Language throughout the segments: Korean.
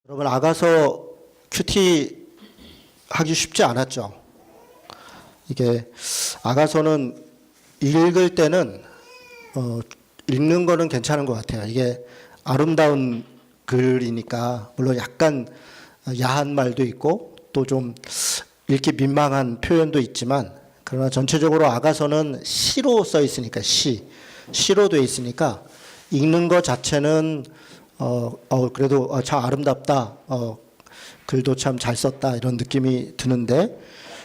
여러분, 아가서 큐티 하기 쉽지 않았죠. 이게 아가서는 읽을 때는 읽는 거는 괜찮은 것 같아요. 이게 아름다운 글이니까 물론 약간 야한 말도 있고 또 좀 읽기 민망한 표현도 있지만, 그러나 전체적으로 아가서는 시로 써 있으니까 시로 돼 있으니까 읽는 것 자체는 그래도 참 아름답다, 글도 참 잘 썼다, 이런 느낌이 드는데,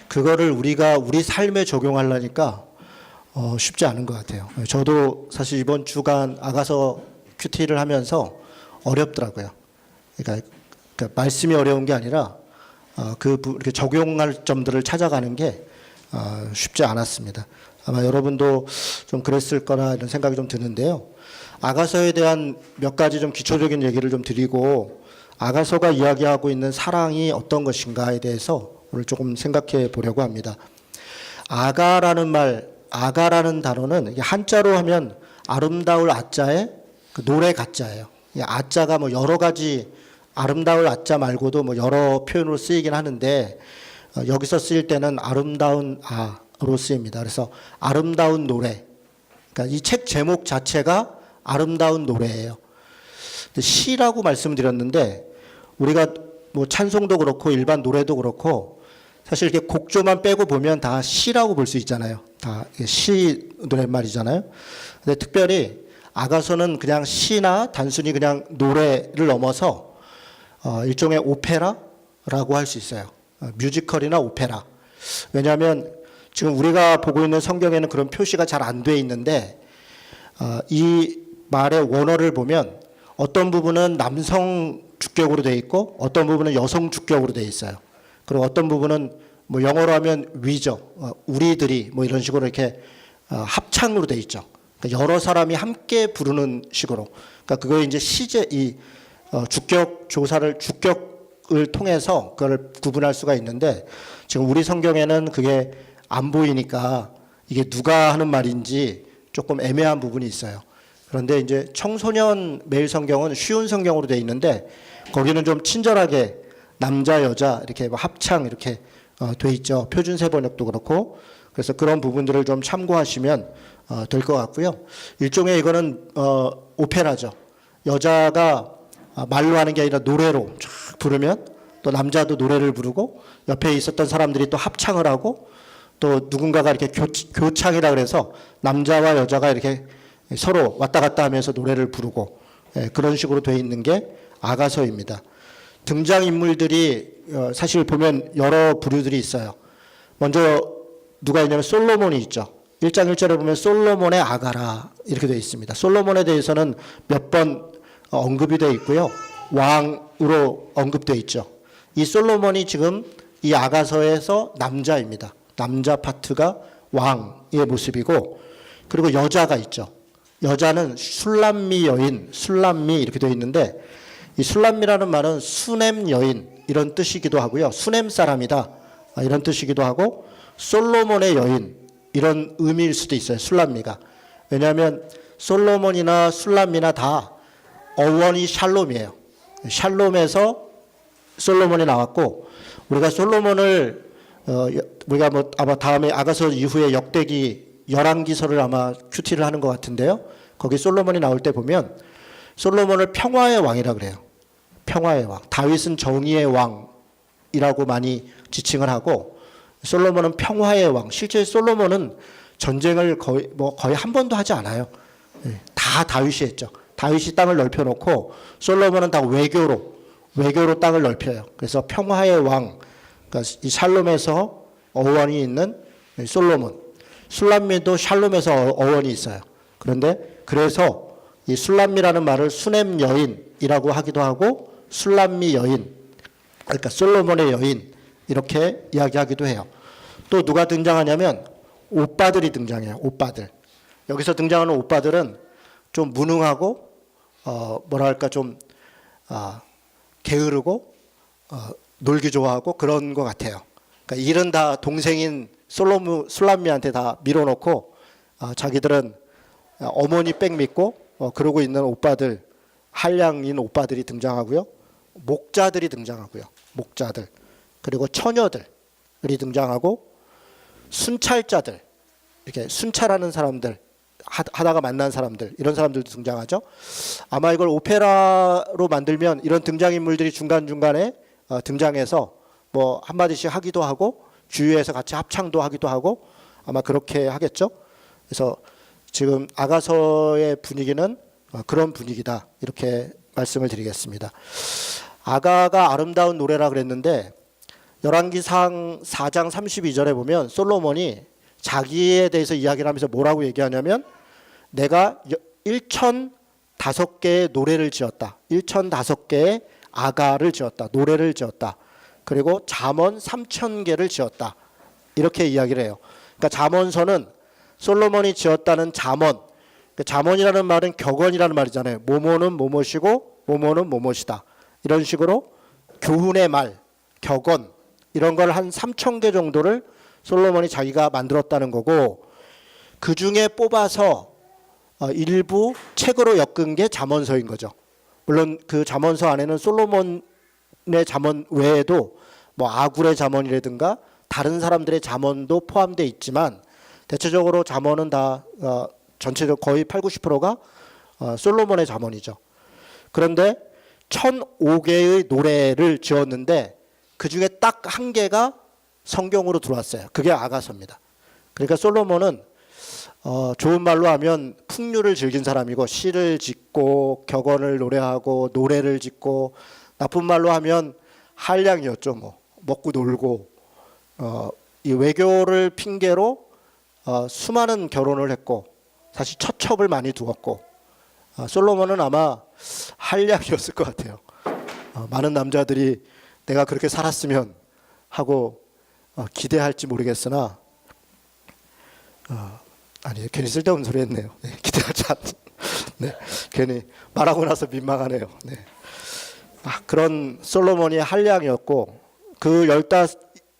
그거를 우리가 우리 삶에 적용하려니까 쉽지 않은 것 같아요. 저도 사실 이번 주간 아가서 큐티를 하면서 어렵더라고요. 그러니까 말씀이 어려운 게 아니라 이렇게 적용할 점들을 찾아가는 게 쉽지 않았습니다. 아마 여러분도 좀 그랬을 거나 이런 생각이 좀 드는데요. 아가서에 대한 몇 가지 좀 기초적인 얘기를 좀 드리고, 아가서가 이야기하고 있는 사랑이 어떤 것인가에 대해서 오늘 조금 생각해 보려고 합니다. 아가라는 단어는 한자로 하면 아름다울 아자에 그 노래 가자예요. 아자가 뭐 여러 가지, 아름다울 아자 말고도 뭐 여러 표현으로 쓰이긴 하는데, 여기서 쓰일 때는 아름다운 아로 쓰입니다. 그래서 아름다운 노래. 그러니까 이 책 제목 자체가 아름다운 노래예요. 시라고 말씀드렸는데, 우리가 뭐 찬송도 그렇고 일반 노래도 그렇고 사실 이렇게 곡조만 빼고 보면 다 시라고 볼 수 있잖아요. 다 시 노랫말이잖아요. 근데 특별히 아가서는 그냥 시나 단순히 그냥 노래를 넘어서 일종의 오페라라고 할 수 있어요. 뮤지컬이나 오페라. 왜냐하면 지금 우리가 보고 있는 성경에는 그런 표시가 잘 안 돼 있는데, 이 말의 원어를 보면 어떤 부분은 남성 주격으로 되어 있고 어떤 부분은 여성 주격으로 되어 있어요. 그리고 어떤 부분은 뭐 영어로 하면 위죠, 우리들이 뭐 이런 식으로 이렇게 합창으로 되어 있죠. 그러니까 여러 사람이 함께 부르는 식으로. 그러니까 그거 이제 주격 조사를 주격을 통해서 그걸 구분할 수가 있는데, 지금 우리 성경에는 그게 안 보이니까 이게 누가 하는 말인지 조금 애매한 부분이 있어요. 그런데 이제 청소년 매일 성경은 쉬운 성경으로 되어 있는데, 거기는 좀 친절하게 남자 여자 이렇게 합창 이렇게 돼 있죠. 표준세 번역도 그렇고. 그래서 그런 부분들을 좀 참고하시면 될 것 같고요. 일종의 이거는 오페라죠. 여자가 말로 하는 게 아니라 노래로 쫙 부르면 또 남자도 노래를 부르고 옆에 있었던 사람들이 또 합창을 하고 또 누군가가 이렇게 교창이라 그래서 남자와 여자가 이렇게 서로 왔다 갔다 하면서 노래를 부르고, 그런 식으로 되어 있는 게 아가서입니다. 등장인물들이 사실 보면 여러 부류들이 있어요. 먼저 누가 있냐면 솔로몬이 있죠. 1장 1절에 보면 솔로몬의 아가라 이렇게 되어 있습니다. 솔로몬에 대해서는 몇 번 언급이 되어 있고요. 왕으로 언급되어 있죠. 이 솔로몬이 지금 이 아가서에서 남자입니다. 남자 파트가 왕의 모습이고, 그리고 여자가 있죠. 여자는 술람미 여인, 술람미 이렇게 되어 있는데, 이 술람미라는 말은 수냄 여인 이런 뜻이기도 하고요. 수냄 사람이다 이런 뜻이기도 하고, 솔로몬의 여인 이런 의미일 수도 있어요. 술람미가. 왜냐하면 솔로몬이나 술람미나 다 어원이 샬롬이에요. 샬롬에서 솔로몬이 나왔고, 우리가 솔로몬을 우리가 뭐 아마 다음에 아가서 이후에 역대기 열왕기서를 아마 큐티를 하는 것 같은데요. 거기 솔로몬이 나올 때 보면 솔로몬을 평화의 왕이라 그래요. 평화의 왕. 다윗은 정의의 왕이라고 많이 지칭을 하고, 솔로몬은 평화의 왕. 실제 솔로몬은 전쟁을 거의 한 번도 하지 않아요. 다 다윗이 했죠. 다윗이 땅을 넓혀놓고 솔로몬은 다 외교로 땅을 넓혀요. 그래서 평화의 왕, 그러니까 이 샬롬에서 어원이 있는 솔로몬. 술람미도 샬롬에서 어원이 있어요. 그런데 그래서 이 술람미라는 말을 수냄 여인이라고 하기도 하고, 술람미 여인, 그러니까 솔로몬의 여인 이렇게 이야기하기도 해요. 또 누가 등장하냐면 오빠들이 등장해요. 오빠들. 여기서 등장하는 오빠들은 좀 무능하고 뭐랄까 좀 게으르고 놀기 좋아하고 그런 것 같아요. 그러니까 일은 다 동생인 술람미한테 다 밀어놓고 자기들은 어머니 백 믿고 그러고 있는 오빠들, 한량인 오빠들이 등장하고요. 목자들이 등장하고요. 목자들. 그리고 처녀들이 등장하고 순찰자들, 이렇게 순찰하는 사람들, 하다가 만난 사람들, 이런 사람들도 등장하죠. 아마 이걸 오페라로 만들면 이런 등장인물들이 중간중간에 등장해서 뭐 한마디씩 하기도 하고 주위에서 같이 합창도 하기도 하고 아마 그렇게 하겠죠. 그래서 지금 아가서의 분위기는 그런 분위기다, 이렇게 말씀을 드리겠습니다. 아가가 아름다운 노래라 그랬는데 열왕기상 4장 32절에 보면 솔로몬이 자기에 대해서 이야기를 하면서 뭐라고 얘기하냐면 내가 1005개의 노래를 지었다. 1005개의 아가를 지었다. 노래를 지었다. 그리고 잠언 3000개를 지었다. 이렇게 이야기를 해요. 그러니까 잠언서는 솔로몬이 지었다는 잠언. 잠언이라는 말은 격언이라는 말이잖아요. 뭐뭐는 뭐뭐시고 뭐뭐는 뭐뭐시다. 이런 식으로 교훈의 말, 격언 이런 걸 한 3000개 정도를 솔로몬이 자기가 만들었다는 거고, 그 중에 뽑아서 일부 책으로 엮은 게 잠언서인 거죠. 물론 그 잠언서 안에는 솔로몬의 잠언 외에도 뭐 아굴의 잠언이라든가 다른 사람들의 잠언도 포함되어 있지만 대체적으로 잠언은 다 전체적으로 거의 80~90%가 솔로몬의 잠언이죠. 그런데 1005개의 노래를 지었는데 그 중에 딱 한 개가 성경으로 들어왔어요. 그게 아가서입니다. 그러니까 솔로몬은 좋은 말로 하면 풍류를 즐긴 사람이고 시를 짓고 격언을 노래하고 노래를 짓고, 나쁜 말로 하면 한량이었죠. 뭐 먹고 놀고 이 외교를 핑계로 수많은 결혼을 했고 사실 처첩을 많이 두었고, 솔로몬은 아마 한량이었을 것 같아요. 많은 남자들이 내가 그렇게 살았으면 하고 기대할지 모르겠으나 아니 괜히 쓸데없는 소리 했네요. 네, 기대하지 않. 네, 괜히 말하고 나서 민망하네요. 네. 그런 솔로몬이 한량이었고 그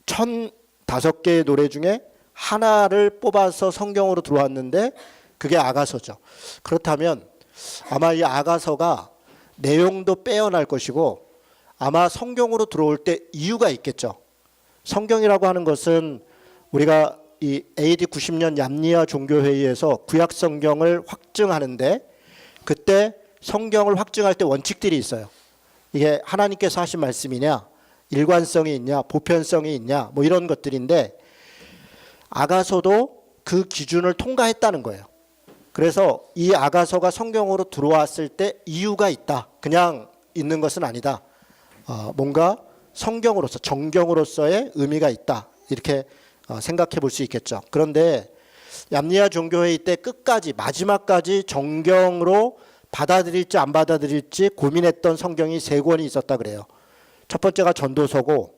1005개의 노래 중에 하나를 뽑아서 성경으로 들어왔는데 그게 아가서죠. 그렇다면 아마 이 아가서가 내용도 빼어날 것이고 아마 성경으로 들어올 때 이유가 있겠죠. 성경이라고 하는 것은 우리가 이 AD 90년 얌니아 종교회의에서 구약 성경을 확증하는데 그때 성경을 확증할 때 원칙들이 있어요. 이게 하나님께서 하신 말씀이냐, 일관성이 있냐, 보편성이 있냐, 뭐 이런 것들인데 아가서도 그 기준을 통과했다는 거예요. 그래서 이 아가서가 성경으로 들어왔을 때 이유가 있다. 그냥 있는 것은 아니다. 뭔가 성경으로서 정경으로서의 의미가 있다. 이렇게 생각해 볼 수 있겠죠. 그런데 얌니아 종교회의 때 끝까지 마지막까지 정경으로 받아들일지 안 받아들일지 고민했던 성경이 3권이 있었다 그래요. 첫 번째가 전도서고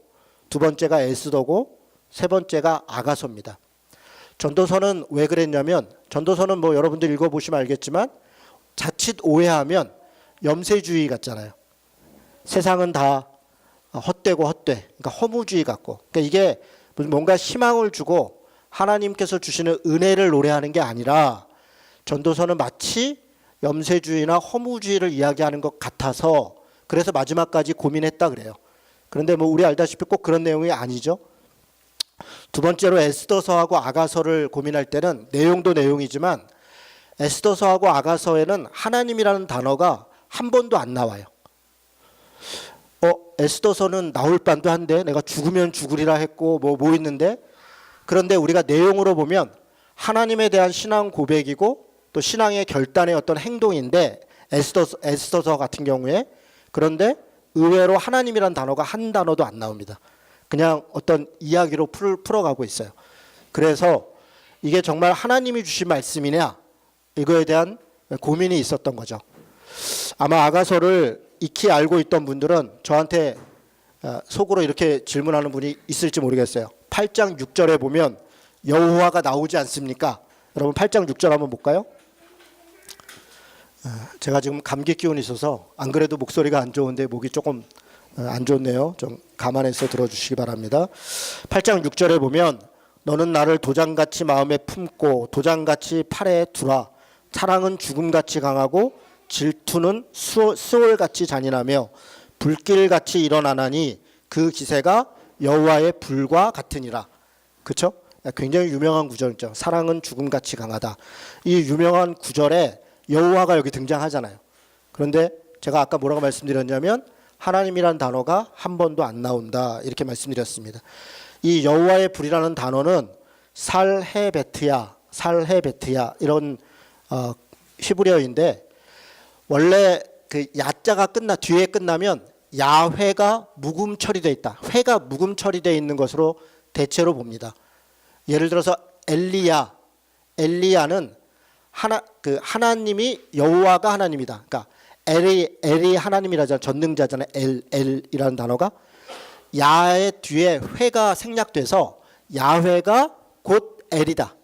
두 번째가 에스더고 세 번째가 아가서입니다. 전도서는 왜 그랬냐면 전도서는 뭐 여러분들 읽어보시면 알겠지만 자칫 오해하면 염세주의 같잖아요. 세상은 다 헛되고 헛돼. 그러니까 허무주의 같고. 그러니까 이게 뭔가 희망을 주고 하나님께서 주시는 은혜를 노래하는 게 아니라 전도서는 마치 염세주의나 허무주의를 이야기하는 것 같아서 그래서 마지막까지 고민했다 그래요. 그런데 뭐 우리 알다시피 꼭 그런 내용이 아니죠. 두 번째로 에스더서하고 아가서를 고민할 때는 내용도 내용이지만 에스더서하고 아가서에는 하나님이라는 단어가 한 번도 안 나와요. 에스더서는 나올 만도 한데 내가 죽으면 죽으리라 했고 뭐 있는데, 그런데 우리가 내용으로 보면 하나님에 대한 신앙 고백이고 또 신앙의 결단의 어떤 행동인데 에스더서 같은 경우에, 그런데 의외로 하나님이라는 단어가 한 단어도 안 나옵니다. 그냥 어떤 이야기로 풀어가고 있어요. 그래서 이게 정말 하나님이 주신 말씀이냐 이거에 대한 고민이 있었던 거죠. 아마 아가서를 익히 알고 있던 분들은 저한테 속으로 이렇게 질문하는 분이 있을지 모르겠어요. 8장 6절에 보면 여호와가 나오지 않습니까? 여러분 8장 6절 한번 볼까요? 제가 지금 감기 기운이 있어서 안 그래도 목소리가 안 좋은데 목이 조금 안 좋네요. 좀 감안해서 들어주시기 바랍니다. 8장 6절에 보면 너는 나를 도장같이 마음에 품고 도장같이 팔에 두라. 사랑은 죽음같이 강하고 질투는 수월같이 잔인하며 불길같이 일어나나니 그 기세가 여호와의 불과 같으니라. 그렇죠? 굉장히 유명한 구절이죠. 사랑은 죽음같이 강하다. 이 유명한 구절에 여호와가 여기 등장하잖아요. 그런데 제가 아까 뭐라고 말씀드렸냐면 하나님이란 단어가 한 번도 안 나온다 이렇게 말씀드렸습니다. 이 여호와의 불이라는 단어는 살헤베트야 이런 히브리어인데 원래 그 야자가 뒤에 끝나면 야훼가 묵음 처리되어 있다. 회가 묵음 처리되어 있는 것으로 대체로 봅니다. 예를 들어서 엘리야는 하나님이 여호와가 하나님이다. 그러니까 엘이 하나님이라잖아. 전능자잖아요. 엘이라는 단어가 야의 뒤에 회가 생략돼서 야훼가 곧 엘이다.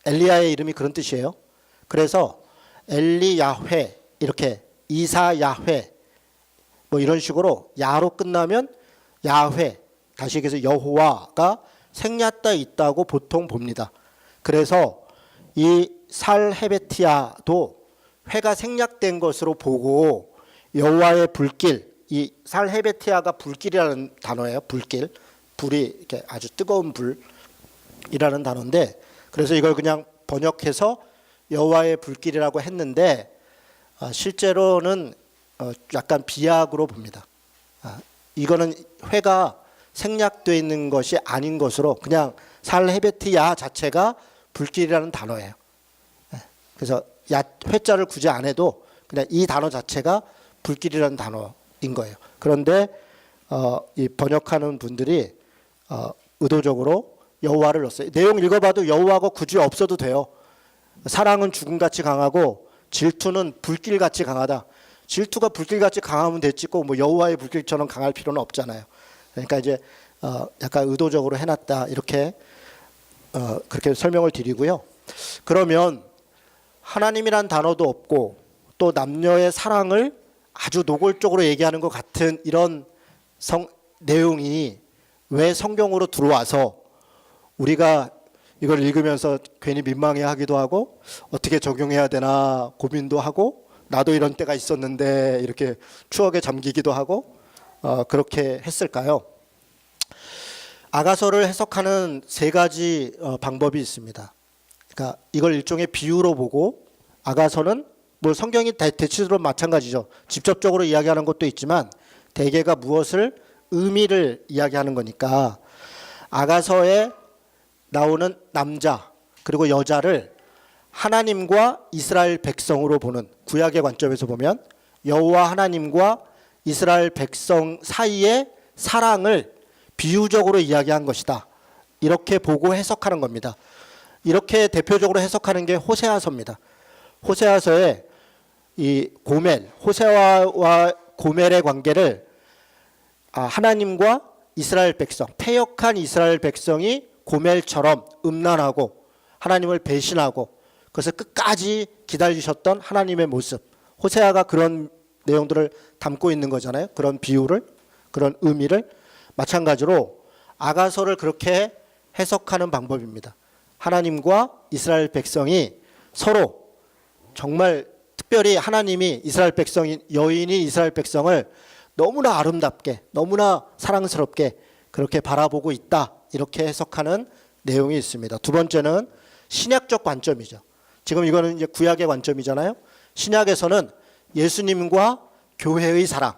엘리야의 이름이 그런 뜻이에요. 그래서 엘리야훼 이렇게 이사야훼 뭐 이런 식으로 야로 끝나면 야훼 다시 얘기해서 여호와가 생략돼 있다고 보통 봅니다. 그래서 이 살헤베티아도 회가 생략된 것으로 보고 여호와의 불길, 이 살헤베티아가 불길이라는 단어예요. 불길, 불이 이렇게 아주 뜨거운 불이라는 단어인데 그래서 이걸 그냥 번역해서 여호와의 불길이라고 했는데 실제로는 약간 비약으로 봅니다. 이거는 회가 생략되어 있는 것이 아닌 것으로 그냥 살헤베티아 자체가 불길이라는 단어예요. 그래서 회자를 굳이 안 해도 그냥 이 단어 자체가 불길이라는 단어인 거예요. 그런데 이 번역하는 분들이 의도적으로 여호와를 넣었어요. 내용 읽어봐도 여호와가 굳이 없어도 돼요. 사랑은 죽음같이 강하고 질투는 불길같이 강하다. 질투가 불길같이 강하면 됐지 뭐 여호와의 불길처럼 강할 필요는 없잖아요. 그러니까 이제 약간 의도적으로 해놨다 이렇게 그렇게 설명을 드리고요. 그러면 하나님이란 단어도 없고 또 남녀의 사랑을 아주 노골적으로 얘기하는 것 같은 이런 내용이 왜 성경으로 들어와서 우리가 이걸 읽으면서 괜히 민망해하기도 하고 어떻게 적용해야 되나 고민도 하고 나도 이런 때가 있었는데 이렇게 추억에 잠기기도 하고 그렇게 했을까요? 아가서를 해석하는 세 가지 방법이 있습니다. 그러니까 이걸 일종의 비유로 보고 아가서는 뭐 성경이 대체로 마찬가지죠. 직접적으로 이야기하는 것도 있지만 대개가 무엇을 의미를 이야기하는 거니까 아가서에 나오는 남자 그리고 여자를 하나님과 이스라엘 백성으로 보는 구약의 관점에서 보면 여호와 하나님과 이스라엘 백성 사이의 사랑을 비유적으로 이야기한 것이다. 이렇게 보고 해석하는 겁니다. 이렇게 대표적으로 해석하는 게 호세아서입니다. 호세아서에 이 호세아와 고멜의 관계를 하나님과 이스라엘 백성, 패역한 이스라엘 백성이 고멜처럼 음란하고 하나님을 배신하고 그것을 끝까지 기다리셨던 하나님의 모습. 호세아가 그런 내용들을 담고 있는 거잖아요. 그런 비유를, 그런 의미를. 마찬가지로 아가서를 그렇게 해석하는 방법입니다. 하나님과 이스라엘 백성이 서로 정말 특별히 하나님이 이스라엘 백성인 여인이 이스라엘 백성을 너무나 아름답게 너무나 사랑스럽게 그렇게 바라보고 있다. 이렇게 해석하는 내용이 있습니다. 두 번째는 신약적 관점이죠. 지금 이거는 이제 구약의 관점이잖아요. 신약에서는 예수님과 교회의 사랑.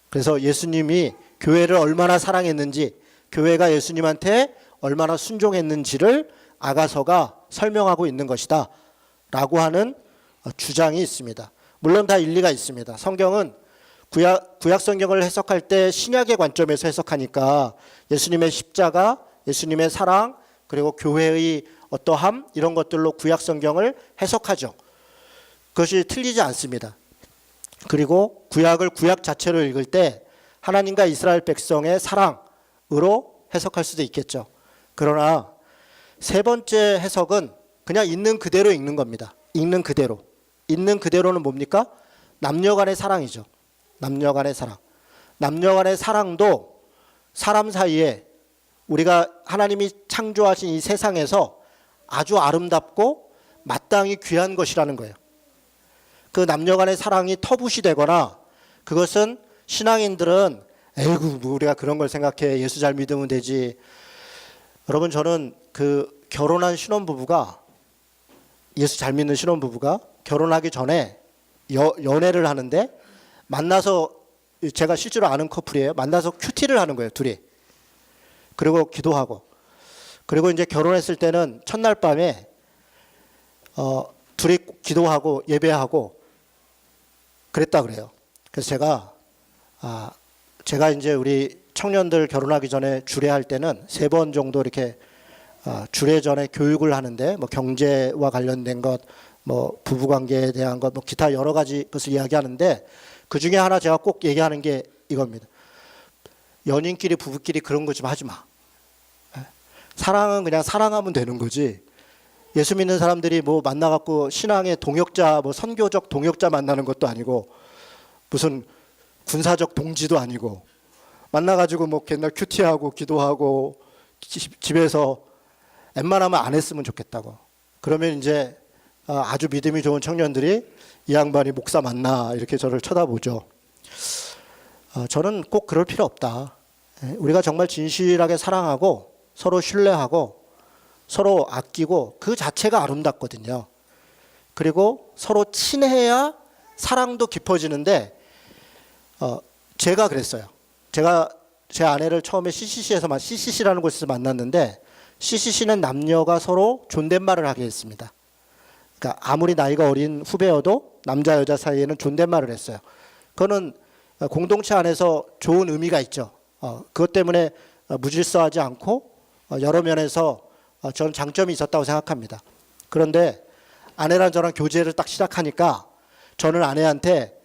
그래서 예수님이 교회를 얼마나 사랑했는지, 교회가 예수님한테 얼마나 순종했는지를 아가서가 설명하고 있는 것이다 라고 하는 주장이 있습니다. 물론 다 일리가 있습니다. 성경은 구약 성경을 해석할 때 신약의 관점에서 해석하니까 예수님의 십자가, 예수님의 사랑, 그리고 교회의 어떠함 이런 것들로 구약 성경을 해석하죠. 그것이 틀리지 않습니다. 그리고 구약을 구약 자체로 읽을 때 하나님과 이스라엘 백성의 사랑으로 해석할 수도 있겠죠. 그러나 세 번째 해석은 그냥 있는 그대로 읽는 겁니다. 읽는 그대로. 있는 그대로는 뭡니까? 남녀 간의 사랑이죠. 남녀 간의 사랑. 남녀 간의 사랑도 사람 사이에 우리가 하나님이 창조하신 이 세상에서 아주 아름답고 마땅히 귀한 것이라는 거예요. 그 남녀 간의 사랑이 터부시 되거나 그것은 신앙인들은 에이구 뭐 우리가 그런 걸 생각해. 예수 잘 믿으면 되지. 여러분 저는 그 결혼한 신혼부부가 예수 잘 믿는 신혼부부가 결혼하기 전에 연애를 하는데 만나서 제가 실제로 아는 커플이에요. 만나서 큐티를 하는 거예요. 둘이. 그리고 기도하고. 그리고 이제 결혼했을 때는 첫날 밤에 둘이 기도하고 예배하고 그랬다 그래요. 그래서 제가 이제 우리 청년들 결혼하기 전에 주례할 때는 3번 정도 이렇게 주례 전에 교육을 하는데 뭐 경제와 관련된 것, 뭐 부부관계에 대한 것, 뭐 기타 여러 가지 것을 이야기하는데 그 중에 하나 제가 꼭 얘기하는 게 이겁니다. 연인끼리 부부끼리 그런 거 좀 하지 마. 사랑은 그냥 사랑하면 되는 거지. 예수 믿는 사람들이 뭐 만나갖고 신앙의 동역자, 뭐 선교적 동역자 만나는 것도 아니고 무슨 군사적 동지도 아니고 만나가지고 뭐 옛날 큐티하고 기도하고 집에서 웬만하면 안 했으면 좋겠다고. 그러면 이제 아주 믿음이 좋은 청년들이 이 양반이 목사 맞나 이렇게 저를 쳐다보죠. 저는 꼭 그럴 필요 없다. 우리가 정말 진실하게 사랑하고 서로 신뢰하고 서로 아끼고 그 자체가 아름답거든요. 그리고 서로 친해야 사랑도 깊어지는데 제가 그랬어요. 제가 제 아내를 처음에 CCC라는 곳에서 만났는데 CCC는 남녀가 서로 존댓말을 하게 했습니다. 그러니까 아무리 나이가 어린 후배여도 남자 여자 사이에는 존댓말을 했어요. 그거는 공동체 안에서 좋은 의미가 있죠. 그것 때문에 무질서하지 않고 여러 면에서 저는 장점이 있었다고 생각합니다. 그런데 아내랑 저랑 교제를 딱 시작하니까 저는 아내한테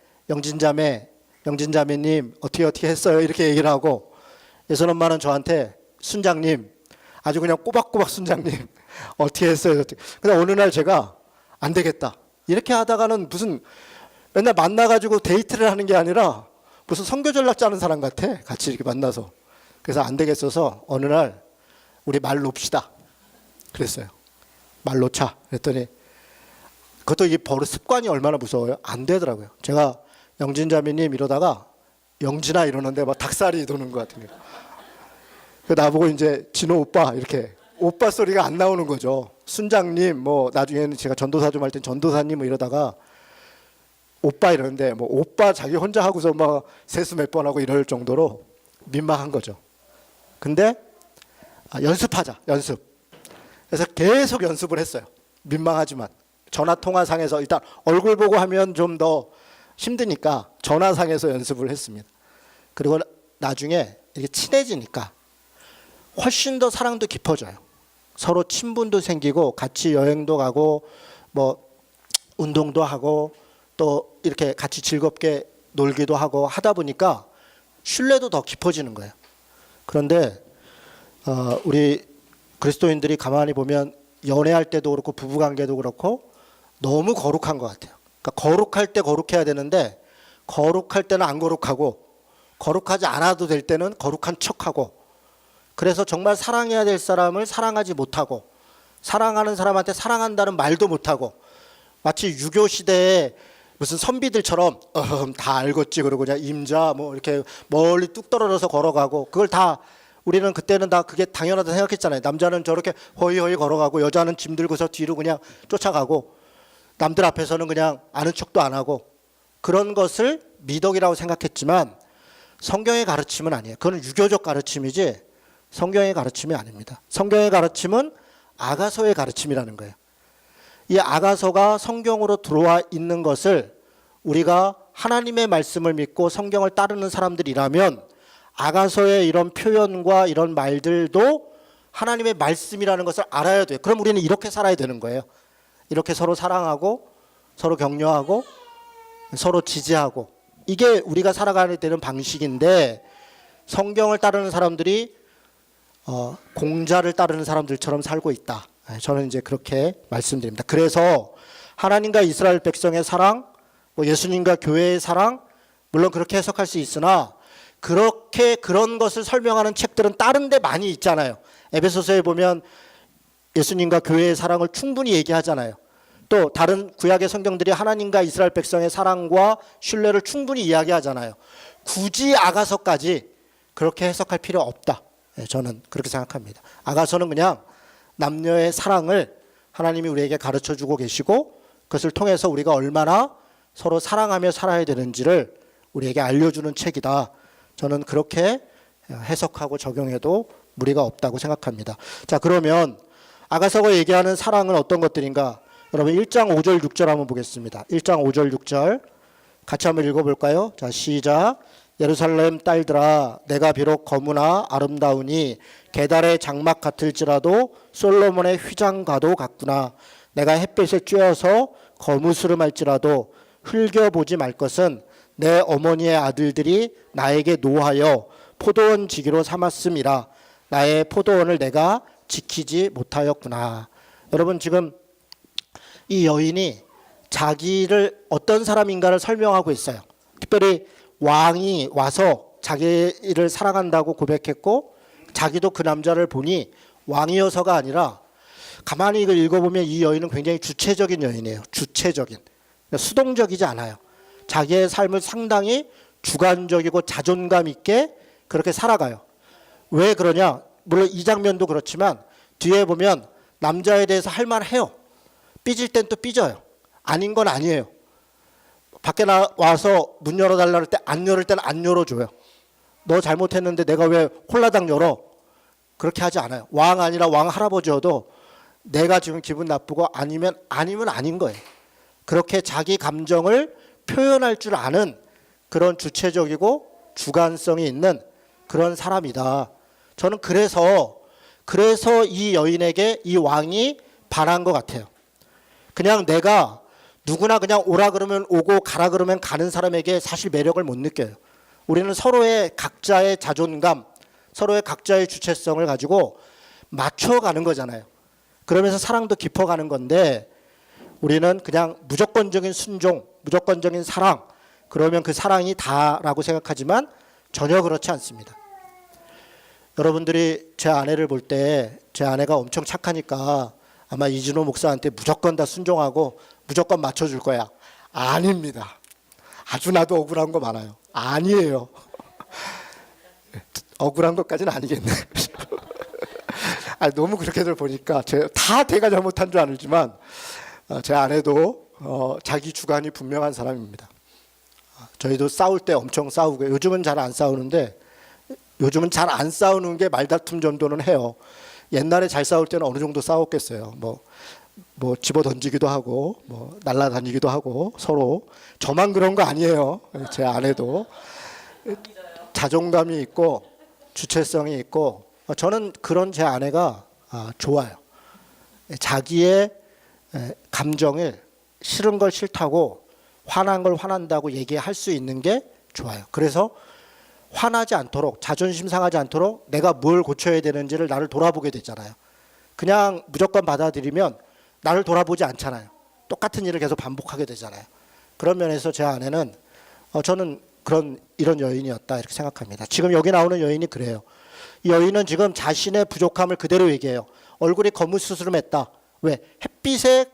영진자매님 어떻게 했어요? 이렇게 얘기를 하고 예선 엄마는 저한테 순장님 아주 그냥 꼬박꼬박 순장님 어떻게 했어요? 근데 어느 날 제가 안 되겠다 이렇게 하다가는 무슨 맨날 만나가지고 데이트를 하는 게 아니라 무슨 선교 전략 짜는 사람 같아. 같이 이렇게 만나서. 그래서 안 되겠어서 어느 날 우리 말 놓읍시다 그랬어요. 말 놓자 그랬더니 그것도 이게 버릇 습관이 얼마나 무서워요. 안 되더라고요. 제가 영진자매님 이러다가 영진아 이러는데 막 닭살이 도는 것 같은 거예요. 나보고 이제 진호 오빠 이렇게 오빠 소리가 안 나오는 거죠. 순장님 뭐 나중에는 제가 전도사 좀 할 땐 전도사님 뭐 이러다가 오빠 이러는데 뭐 오빠 자기 혼자 하고서 막 세수 몇 번 하고 이럴 정도로 민망한 거죠. 근데 연습하자 연습. 그래서 계속 연습을 했어요. 민망하지만 전화통화상에서 일단 얼굴 보고 하면 좀 더 힘드니까 전화상에서 연습을 했습니다. 그리고 나중에 이렇게 친해지니까 훨씬 더 사랑도 깊어져요. 서로 친분도 생기고 같이 여행도 가고 뭐 운동도 하고 또 이렇게 같이 즐겁게 놀기도 하고 하다 보니까 신뢰도 더 깊어지는 거예요. 그런데 우리 그리스도인들이 가만히 보면 연애할 때도 그렇고 부부관계도 그렇고 너무 거룩한 것 같아요. 그러니까 거룩할 때 거룩해야 되는데 거룩할 때는 안 거룩하고 거룩하지 않아도 될 때는 거룩한 척하고 그래서 정말 사랑해야 될 사람을 사랑하지 못하고 사랑하는 사람한테 사랑한다는 말도 못하고 마치 유교 시대에 무슨 선비들처럼 다 알겠지 그러고 그냥 임자 뭐 이렇게 멀리 뚝 떨어져서 걸어가고 그걸 다 우리는 그때는 다 그게 당연하다 생각했잖아요. 남자는 저렇게 허이허이 걸어가고 여자는 짐 들고서 뒤로 그냥 쫓아가고 남들 앞에서는 그냥 아는 척도 안 하고 그런 것을 미덕이라고 생각했지만 성경의 가르침은 아니에요. 그건 유교적 가르침이지 성경의 가르침이 아닙니다. 성경의 가르침은 아가서의 가르침이라는 거예요. 이 아가서가 성경으로 들어와 있는 것을 우리가 하나님의 말씀을 믿고 성경을 따르는 사람들이라면 아가서의 이런 표현과 이런 말들도 하나님의 말씀이라는 것을 알아야 돼요. 그럼 우리는 이렇게 살아야 되는 거예요. 이렇게 서로 사랑하고 서로 격려하고 서로 지지하고 이게 우리가 살아가야 되는 방식인데 성경을 따르는 사람들이 공자를 따르는 사람들처럼 살고 있다. 저는 이제 그렇게 말씀드립니다. 그래서 하나님과 이스라엘 백성의 사랑, 뭐 예수님과 교회의 사랑 물론 그렇게 해석할 수 있으나 그렇게 그런 것을 설명하는 책들은 다른 데 많이 있잖아요. 에베소서에 보면 예수님과 교회의 사랑을 충분히 얘기하잖아요. 또 다른 구약의 성경들이 하나님과 이스라엘 백성의 사랑과 신뢰를 충분히 이야기하잖아요. 굳이 아가서까지 그렇게 해석할 필요 없다. 저는 그렇게 생각합니다. 아가서는 그냥 남녀의 사랑을 하나님이 우리에게 가르쳐 주고 계시고 그것을 통해서 우리가 얼마나 서로 사랑하며 살아야 되는지를 우리에게 알려주는 책이다. 저는 그렇게 해석하고 적용해도 무리가 없다고 생각합니다. 자, 그러면 아가서가 얘기하는 사랑은 어떤 것들인가? 여러분 1장 5절 6절 한번 보겠습니다. 1장 5절 6절 같이 한번 읽어볼까요? 자, 시작. 예루살렘 딸들아, 내가 비록 거무나 아름다우니 게달의 장막 같을지라도 솔로몬의 휘장과도 같구나. 내가 햇빛에 쬐어서 거무스름할지라도 흘겨보지 말 것은 내 어머니의 아들들이 나에게 노하여 포도원 지기로 삼았음이라. 나의 포도원을 내가 지키지 못하였구나. 여러분 지금 이 여인이 자기를 어떤 사람인가를 설명하고 있어요. 특별히 왕이 와서 자기를 사랑한다고 고백했고 자기도 그 남자를 보니 왕이어서가 아니라 가만히 이걸 읽어보면 이 여인은 굉장히 주체적인 여인이에요. 주체적인. 수동적이지 않아요. 자기의 삶을 상당히 주관적이고 자존감 있게 그렇게 살아가요. 왜 그러냐? 물론 이 장면도 그렇지만 뒤에 보면 남자에 대해서 할 말해요. 삐질 땐 또 삐져요. 아닌 건 아니에요. 밖에 나와서 문 열어달라 할 때 안 열을 때는 안 열어줘요. 너 잘못했는데 내가 왜 홀라당 열어? 그렇게 하지 않아요. 왕 아니라 왕 할아버지여도 내가 지금 기분 나쁘고 아니면 아닌 거예요. 그렇게 자기 감정을 표현할 줄 아는 그런 주체적이고 주관성이 있는 그런 사람이다. 저는 그래서 이 여인에게 이 왕이 반한 것 같아요. 그냥 내가 누구나 그냥 오라 그러면 오고 가라 그러면 가는 사람에게 사실 매력을 못 느껴요. 우리는 서로의 각자의 자존감, 서로의 각자의 주체성을 가지고 맞춰가는 거잖아요. 그러면서 사랑도 깊어가는 건데 우리는 그냥 무조건적인 순종, 무조건적인 사랑, 그러면 그 사랑이 다라고 생각하지만 전혀 그렇지 않습니다. 여러분들이 제 아내를 볼 때 제 아내가 엄청 착하니까 아마 이진호 목사한테 무조건 다 순종하고 무조건 맞춰줄 거야. 아닙니다. 아주 나도 억울한 거 많아요. 아니에요. 억울한 것까지는 아니겠네. 너무 그렇게들 보니까 다 제가 잘못한 줄 알지만 제 아내도 자기 주관이 분명한 사람입니다. 저희도 싸울 때 엄청 싸우고 요즘은 잘 안 싸우는데 요즘은 잘 안 싸우는 게 말다툼 정도는 해요. 옛날에 잘 싸울 때는 어느 정도 싸웠겠어요. 뭐 집어 던지기도 하고 뭐 날아다니기도 하고 서로. 저만 그런 거 아니에요. 제 아내도 자존감이 있고 주체성이 있고 저는 그런 제 아내가 좋아요. 자기의 감정을 싫은 걸 싫다고 화난 걸 화난다고 얘기할 수 있는 게 좋아요. 그래서 화나지 않도록 자존심 상하지 않도록 내가 뭘 고쳐야 되는지를 나를 돌아보게 되잖아요. 그냥 무조건 받아들이면 나를 돌아보지 않잖아요. 똑같은 일을 계속 반복하게 되잖아요. 그런 면에서 제 아내는 저는 이런 여인이었다 이렇게 생각합니다. 지금 여기 나오는 여인이 그래요. 이 여인은 지금 자신의 부족함을 그대로 얘기해요. 얼굴이 거무스름했다. 왜? 햇빛에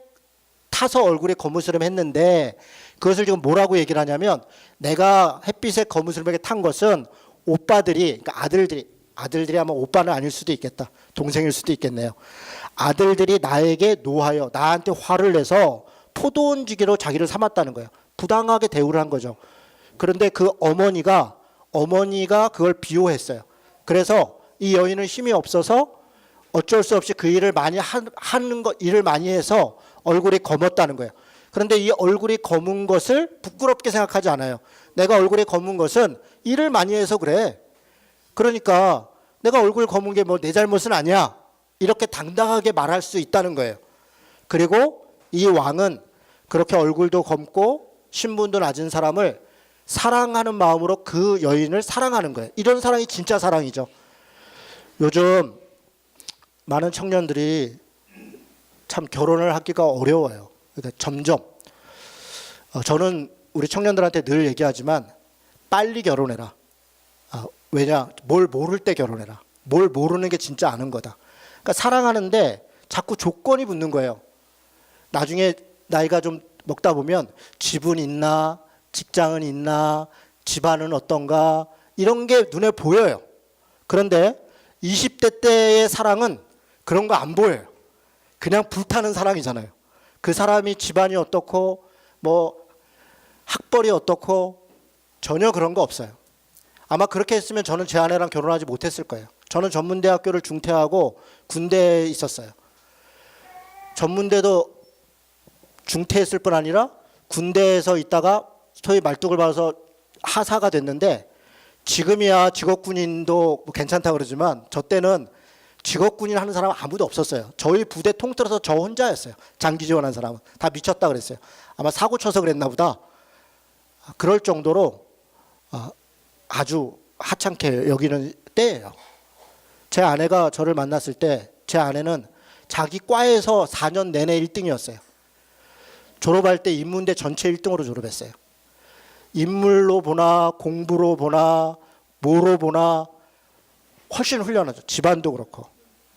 타서 얼굴이 거무스름했는데 그것을 지금 뭐라고 얘기를 하냐면 내가 햇빛에 거무스름하게 탄 것은 오빠들이 그러니까 아들들이 아마 오빠는 아닐 수도 있겠다. 동생일 수도 있겠네요. 아들들이 나에게 노하여 나한테 화를 내서 포도원 지기로 자기를 삼았다는 거예요. 부당하게 대우를 한 거죠. 그런데 그 어머니가 그걸 비호했어요. 그래서 이 여인은 힘이 없어서 어쩔 수 없이 그 일을 많이 일을 많이 해서 얼굴이 검었다는 거예요. 그런데 이 얼굴이 검은 것을 부끄럽게 생각하지 않아요. 내가 얼굴이 검은 것은 일을 많이 해서 그래. 그러니까 내가 얼굴 검은 게 뭐 내 잘못은 아니야. 이렇게 당당하게 말할 수 있다는 거예요. 그리고 이 왕은 그렇게 얼굴도 검고 신분도 낮은 사람을 사랑하는 마음으로 그 여인을 사랑하는 거예요. 이런 사랑이 진짜 사랑이죠. 요즘 많은 청년들이 참 결혼을 하기가 어려워요. 그러니까 점점 저는 우리 청년들한테 늘 얘기하지만 빨리 결혼해라. 왜냐? 뭘 모를 때 결혼해라. 뭘 모르는 게 진짜 아는 거다. 그러니까 사랑하는데 자꾸 조건이 붙는 거예요. 나중에 나이가 좀 먹다 보면 집은 있나, 직장은 있나, 집안은 어떤가 이런 게 눈에 보여요. 그런데 20대 때의 사랑은 그런 거 안 보여요. 그냥 불타는 사랑이잖아요. 그 사람이 집안이 어떻고 뭐 학벌이 어떻고 전혀 그런 거 없어요. 아마 그렇게 했으면 저는 제 아내랑 결혼하지 못했을 거예요. 저는 전문대학교를 중퇴하고 군대에 있었어요. 전문대도 중퇴했을 뿐 아니라 군대에서 있다가 소위 말뚝을 받아서 하사가 됐는데, 지금이야 직업군인도 뭐 괜찮다 그러지만 저 때는 직업군인 하는 사람은 아무도 없었어요. 저희 부대 통틀어서 저 혼자였어요. 장기 지원한 사람은 다 미쳤다 그랬어요. 아마 사고 쳐서 그랬나 보다. 그럴 정도로 아주 하찮게 여기는 때예요. 제 아내가 저를 만났을 때 제 아내는 자기 과에서 4년 내내 1등이었어요. 졸업할 때 인문대 전체 1등으로 졸업했어요. 인물로 보나 공부로 보나 뭐로 보나 훨씬 훌륭하죠. 집안도 그렇고.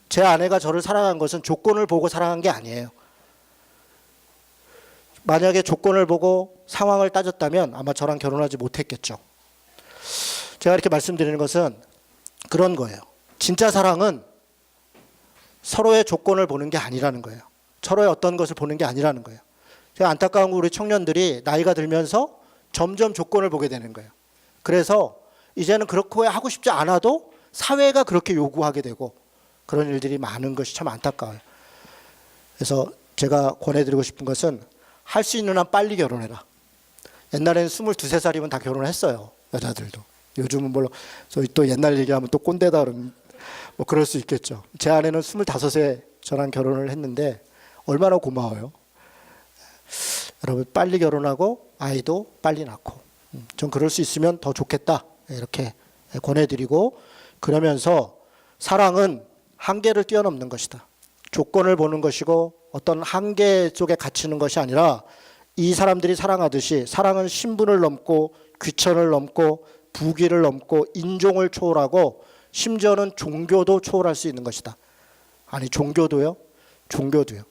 제 아내가 저를 사랑한 것은 조건을 보고 사랑한 게 아니에요. 만약에 조건을 보고 상황을 따졌다면 아마 저랑 결혼하지 못했겠죠. 제가 이렇게 말씀드리는 것은 그런 거예요. 진짜 사랑은 서로의 조건을 보는 게 아니라는 거예요. 서로의 어떤 것을 보는 게 아니라는 거예요. 제가 안타까운 거, 우리 청년들이 나이가 들면서 점점 조건을 보게 되는 거예요. 그래서 이제는 그렇게 하고 싶지 않아도 사회가 그렇게 요구하게 되고 그런 일들이 많은 것이 참 안타까워요. 그래서 제가 권해드리고 싶은 것은 할 수 있는 한 빨리 결혼해라. 옛날에는 22, 3살이면 다 결혼했어요. 여자들도. 요즘은 물론 저희 또 옛날 얘기하면 또 꼰대다 그러면 뭐 그럴 수 있겠죠. 제 아내는 25에 저랑 결혼을 했는데 얼마나 고마워요. 여러분 빨리 결혼하고 아이도 빨리 낳고 전 그럴 수 있으면 더 좋겠다 이렇게 권해드리고, 그러면서 사랑은 한계를 뛰어넘는 것이다. 조건을 보는 것이고 어떤 한계 속에 갇히는 것이 아니라 이 사람들이 사랑하듯이 사랑은 신분을 넘고 귀천을 넘고 부귀를 넘고 인종을 초월하고 심지어는 종교도 초월할 수 있는 것이다. 아니 종교도요? 종교도요.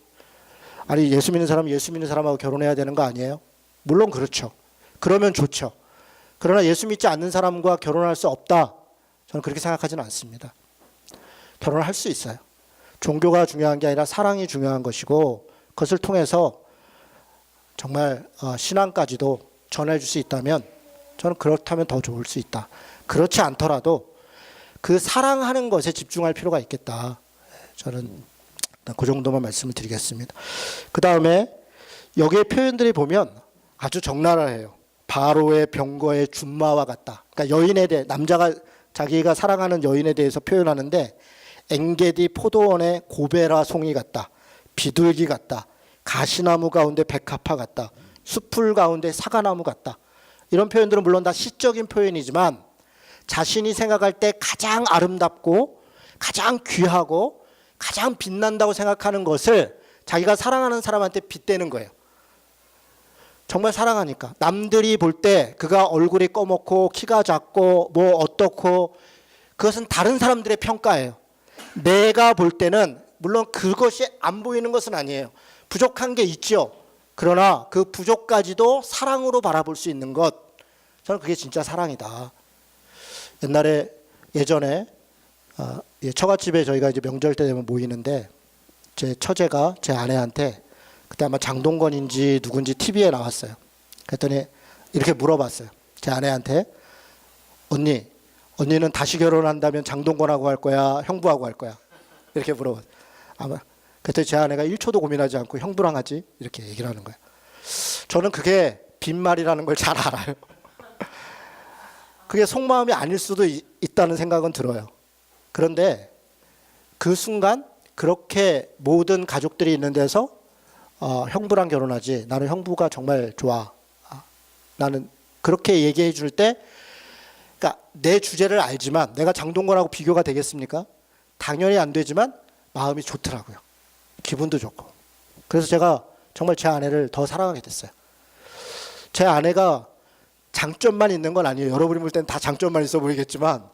아니 예수 믿는 사람은 예수 믿는 사람하고 결혼해야 되는 거 아니에요? 물론 그렇죠. 그러면 좋죠. 그러나 예수 믿지 않는 사람과 결혼할 수 없다. 저는 그렇게 생각하지는 않습니다. 결혼을 할 수 있어요. 종교가 중요한 게 아니라 사랑이 중요한 것이고 그것을 통해서 정말 신앙까지도 전해줄 수 있다면 저는 그렇다면 더 좋을 수 있다. 그렇지 않더라도 그 사랑하는 것에 집중할 필요가 있겠다. 저는 그 정도만 말씀을 드리겠습니다. 그 다음에 여기에 표현들이 보면 아주 적나라해요. 바로의 병거의 준마와 같다. 그러니까 여인에 대해, 남자가 자기가 사랑하는 여인에 대해서 표현하는데 엥게디 포도원의 고베라 송이 같다. 비둘기 같다. 가시나무 가운데 백합화 같다. 숲풀 가운데 사과나무 같다. 이런 표현들은 물론 다 시적인 표현이지만 자신이 생각할 때 가장 아름답고 가장 귀하고 가장 빛난다고 생각하는 것을 자기가 사랑하는 사람한테 빗대는 거예요. 정말 사랑하니까. 남들이 볼 때 그가 얼굴이 꺼먹고 키가 작고 뭐 어떻고 그것은 다른 사람들의 평가예요. 내가 볼 때는 물론 그것이 안 보이는 것은 아니에요. 부족한 게 있죠. 그러나 그 부족까지도 사랑으로 바라볼 수 있는 것, 저는 그게 진짜 사랑이다. 예전에 처갓집에 저희가 이제 명절 때 되면 모이는데 제 처제가 제 아내한테 그때 아마 장동건인지 누군지 TV에 나왔어요. 그랬더니 이렇게 물어봤어요. 제 아내한테, 언니는 다시 결혼한다면 장동건하고 할 거야, 형부하고 할 거야? 이렇게 물어봤어요. 아마 그때 제 아내가 1초도 고민하지 않고 형부랑 하지 이렇게 얘기를 하는 거예요. 저는 그게 빈말이라는 걸 잘 알아요. 그게 속마음이 아닐 수도 있다는 생각은 들어요. 그런데 그 순간 그렇게 모든 가족들이 있는 데서 형부랑 결혼하지, 나는 형부가 정말 좋아, 나는 그렇게 얘기해 줄 때, 그러니까 내 주제를 알지만 내가 장동건하고 비교가 되겠습니까? 당연히 안 되지만 마음이 좋더라고요. 기분도 좋고. 그래서 제가 정말 제 아내를 더 사랑하게 됐어요. 제 아내가 장점만 있는 건 아니에요. 여러분이 볼 때는 다 장점만 있어 보이겠지만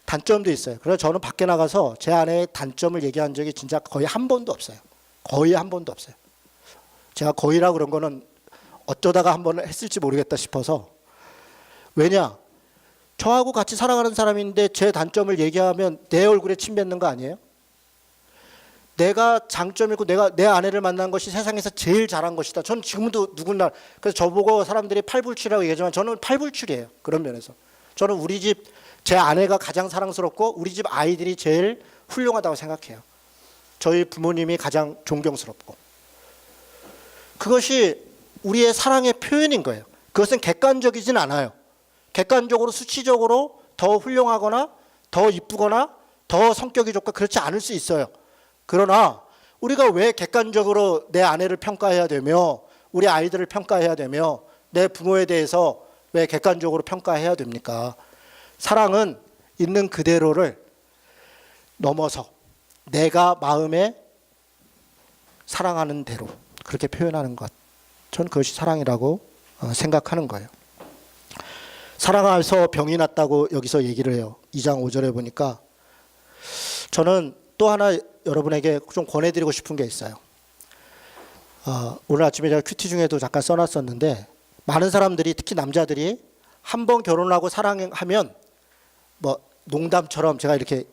단점도 있어요. 그래서 저는 밖에 나가서 제 아내의 단점을 얘기한 적이 진짜 거의 한 번도 없어요. 거의 한 번도 없어요. 제가 거의라 그런 거는 어쩌다가 한 번 했을지 모르겠다 싶어서. 왜냐? 저하고 같이 살아가는 사람인데 제 단점을 얘기하면 내 얼굴에 침 뱉는 거 아니에요? 내가 장점이고 내가 내 아내를 만난 것이 세상에서 제일 잘한 것이다. 전 지금도 누구나 그래서 저보고 사람들이 팔불출이라고 얘기하지만 저는 팔불출이에요. 그런 면에서 저는 우리 집 제 아내가 가장 사랑스럽고 우리 집 아이들이 제일 훌륭하다고 생각해요. 저희 부모님이 가장 존경스럽고 그것이 우리의 사랑의 표현인 거예요. 그것은 객관적이진 않아요. 객관적으로 수치적으로 더 훌륭하거나 더 이쁘거나 더 성격이 좋고 그렇지 않을 수 있어요. 그러나 우리가 왜 객관적으로 내 아내를 평가해야 되며 우리 아이들을 평가해야 되며 내 부모에 대해서 왜 객관적으로 평가해야 됩니까? 사랑은 있는 그대로를 넘어서 내가 마음에 사랑하는 대로 그렇게 표현하는 것. 전 그것이 사랑이라고 생각하는 거예요. 사랑해서 병이 났다고 여기서 얘기를 해요. 2장 5절에 보니까 저는 또 하나 여러분에게 좀 권해드리고 싶은 게 있어요. 오늘 아침에 제가 큐티 중에도 잠깐 써놨었는데 많은 사람들이 특히 남자들이 한 번 결혼하고 사랑하면 뭐 농담처럼 제가 이렇게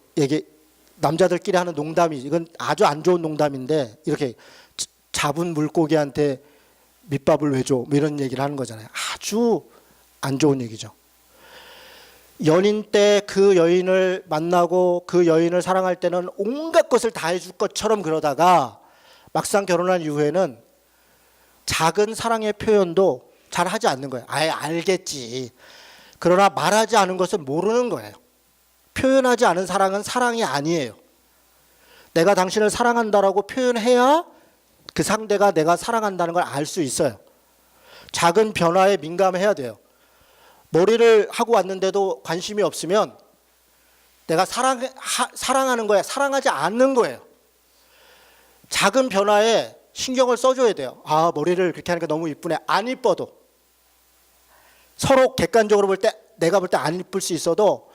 남자들끼리 하는 농담이 이건 아주 안 좋은 농담인데 이렇게 잡은 물고기한테 밑밥을 왜 줘? 뭐 이런 얘기를 하는 거잖아요. 아주 안 좋은 얘기죠. 연인 때 그 여인을 만나고 그 여인을 사랑할 때는 온갖 것을 다 해줄 것처럼 그러다가 막상 결혼한 이후에는 작은 사랑의 표현도 잘 하지 않는 거예요. 아예 알겠지. 그러나 말하지 않은 것은 모르는 거예요. 표현하지 않은 사랑은 사랑이 아니에요. 내가 당신을 사랑한다라고 표현해야 그 상대가 내가 사랑한다는 걸 알 수 있어요. 작은 변화에 민감해야 돼요. 머리를 하고 왔는데도 관심이 없으면 내가 사랑하는 거야. 사랑하지 않는 거예요. 작은 변화에 신경을 써줘야 돼요. 아, 머리를 그렇게 하니까 너무 이쁘네. 안 이뻐도. 서로 객관적으로 볼 때 내가 볼 때 안 이쁠 수 있어도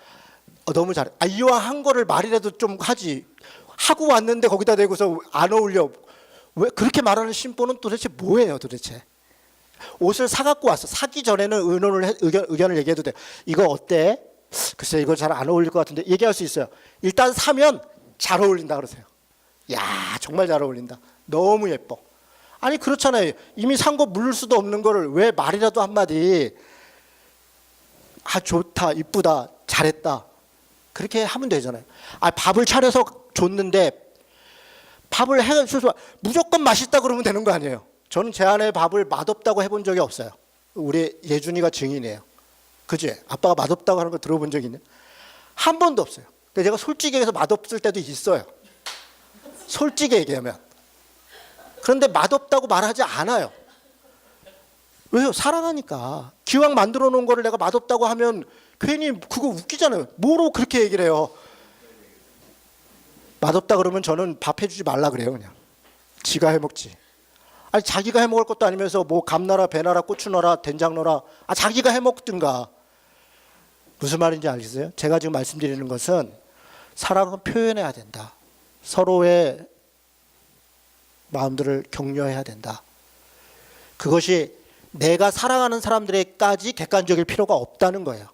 너무 잘해. 이왕 한 거를 말이라도 좀 하지. 하고 왔는데 거기다 대고서 안 어울려. 왜 그렇게 말하는 심보는 도대체 뭐예요 도대체. 옷을 사갖고 왔어. 사기 전에는 의견을 얘기해도 돼. 이거 어때? 글쎄 이거 잘 안 어울릴 것 같은데 얘기할 수 있어요. 일단 사면 잘 어울린다 그러세요. 야 정말 잘 어울린다. 너무 예뻐. 아니 그렇잖아요. 이미 산 거 물을 수도 없는 거를 왜 말이라도 한마디 좋다 이쁘다 잘했다 그렇게 하면 되잖아요. 밥을 차려서 줬는데 밥을 해줘서 무조건 맛있다 그러면 되는 거 아니에요. 저는 제 아내 밥을 맛없다고 해본 적이 없어요. 우리 예준이가 증인이에요. 그지? 아빠가 맛없다고 하는 거 들어본 적 있냐? 한 번도 없어요. 근데 제가 솔직히 얘기해서 맛없을 때도 있어요. 솔직히 얘기하면. 그런데 맛없다고 말하지 않아요. 왜요? 사랑하니까. 기왕 만들어 놓은 거를 내가 맛없다고 하면 괜히 그거 웃기잖아요. 뭐로 그렇게 얘기를 해요? 맛없다 그러면 저는 밥 해주지 말라 그래요. 그냥 지가 해먹지. 아니 자기가 해먹을 것도 아니면서 뭐 감 넣어라 배 넣어라 고추 넣어라 된장 넣어라 자기가 해먹든가. 무슨 말인지 알겠어요? 제가 지금 말씀드리는 것은 사랑은 표현해야 된다. 서로의 마음들을 격려해야 된다. 그것이 내가 사랑하는 사람들에게까지 객관적일 필요가 없다는 거예요.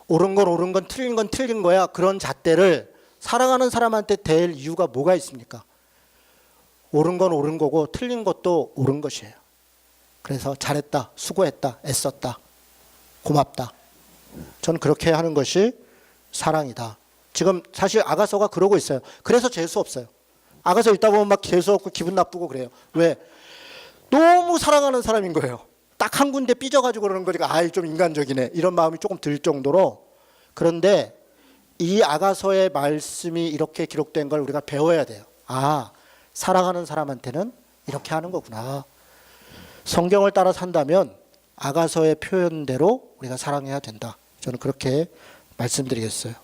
옳은 건 옳은 건 틀린 건 틀린 거야. 그런 잣대를 사랑하는 사람한테 댈 이유가 뭐가 있습니까? 옳은 건 옳은 거고 틀린 것도 옳은 것이에요. 그래서 잘했다, 수고했다, 애썼다, 고맙다. 저는 그렇게 하는 것이 사랑이다. 지금 사실 아가서가 그러고 있어요. 그래서 재수 없어요. 아가서 있다 보면 막 재수 없고 기분 나쁘고 그래요. 왜? 너무 사랑하는 사람인 거예요. 딱 한 군데 삐져가지고 그러는 거니까 좀 인간적이네 이런 마음이 조금 들 정도로. 그런데 이 아가서의 말씀이 이렇게 기록된 걸 우리가 배워야 돼요. 사랑하는 사람한테는 이렇게 하는 거구나. 성경을 따라 산다면 아가서의 표현대로 우리가 사랑해야 된다. 저는 그렇게 말씀드리겠어요.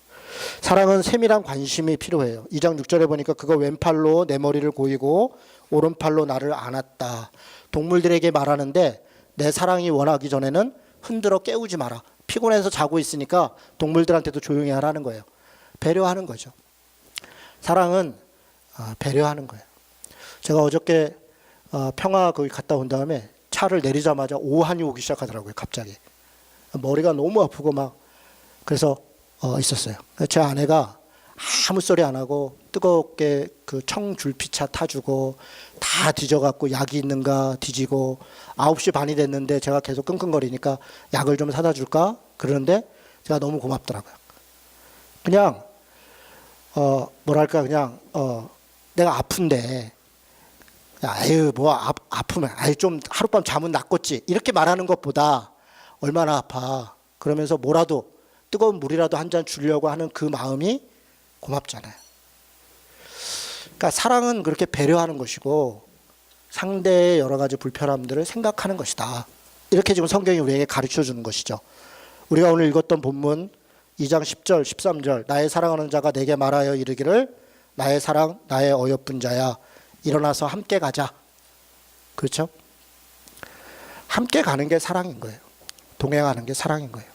사랑은 세밀한 관심이 필요해요. 2장 6절에 보니까 그거 왼팔로 내 머리를 고이고 오른팔로 나를 안았다. 동물들에게 말하는데 내 사랑이 원하기 전에는 흔들어 깨우지 마라. 피곤해서 자고 있으니까 동물들한테도 조용히 하라는 거예요. 배려하는 거죠. 사랑은 배려하는 거예요. 제가 어저께 평화 거기 갔다 온 다음에 차를 내리자마자 오한이 오기 시작하더라고요. 갑자기. 머리가 너무 아프고 막 그래서 있었어요. 제 아내가 아무 소리 안 하고 뜨겁게 그 청줄피차 타주고 다 뒤져갖고 약이 있는가 뒤지고 9시 반이 됐는데 제가 계속 끙끙거리니까 약을 좀 사다 줄까? 그러는데 제가 너무 고맙더라고요. 그냥 뭐랄까 그냥 내가 아픈데 아유 뭐 아프면 아유 좀 하룻밤 잠은 낫겠지 이렇게 말하는 것보다 얼마나 아파 그러면서 뭐라도 뜨거운 물이라도 한 잔 주려고 하는 그 마음이 고맙잖아요. 그러니까 사랑은 그렇게 배려하는 것이고 상대의 여러 가지 불편함들을 생각하는 것이다. 이렇게 지금 성경이 우리에게 가르쳐 주는 것이죠. 우리가 오늘 읽었던 본문 2장 10절 13절 나의 사랑하는 자가 내게 말하여 이르기를 나의 사랑 나의 어여쁜 자야 일어나서 함께 가자. 그렇죠? 함께 가는 게 사랑인 거예요. 동행하는 게 사랑인 거예요.